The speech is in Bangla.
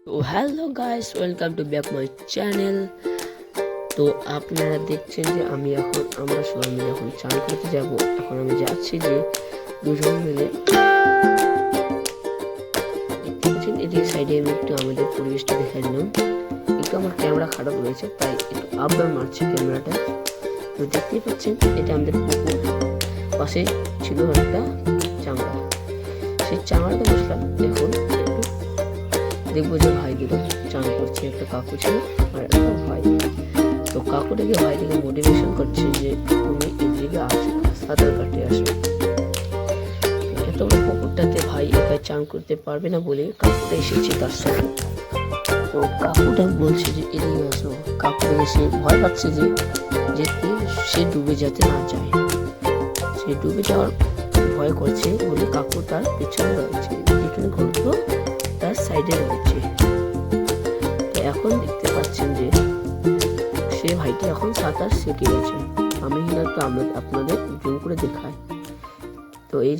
তো hello guys, welcome to back my channel. তো আপনারা দেখছেন যে আমরা সবাই মিলে এখন চান করতে যাব। এখন আমি যাচ্ছি যে দুজন মিলে। দেখছেন এদিকে সাইডে আমি একটু আমাদের পরিবেশটা দেখে নিলাম। একটু আমার ক্যামেরা খারাপ রয়েছে, তাই একটু আপ ডাউন মারছে ক্যামেরাটা। তো দেখতেই পাচ্ছেন এটা আমাদের পুকুর, পাশে ছিল একটা চাংড়া। সেই চাংড়াতে বসলাম। এখন একটু দেখবো যে ভাই দুটো চান করছে, একটা কাকু ছিল আর একটা ভাই। তো কাকুটাকে ভাইটাকে মোটিভেশন করছে যে তুমি এদিকে আসো, সাঁতার কাটে আসো। এত বড় পুকুরটাতে ভাই একা চান করতে পারবে না বলে কাকুটা এসেছে তার সাথে। তো কাকুটা বলছে যে এদিকে আসো। কাকুটা এসে ভয় পাচ্ছে যে সে ডুবে যেতে না যায়। সে ডুবে যাওয়ার ভয় করছে বলে কাকু তার পেছনে রয়েছে, যেখানে ঘুরতো তার সাইডে রয়েছে। তো এখন দেখতে পাচ্ছেন যে সে ভাইটি এখন সাঁতার শিখে গেছে। আমি কিন্তু আপনাদের জুম করে দেখাই। তো এই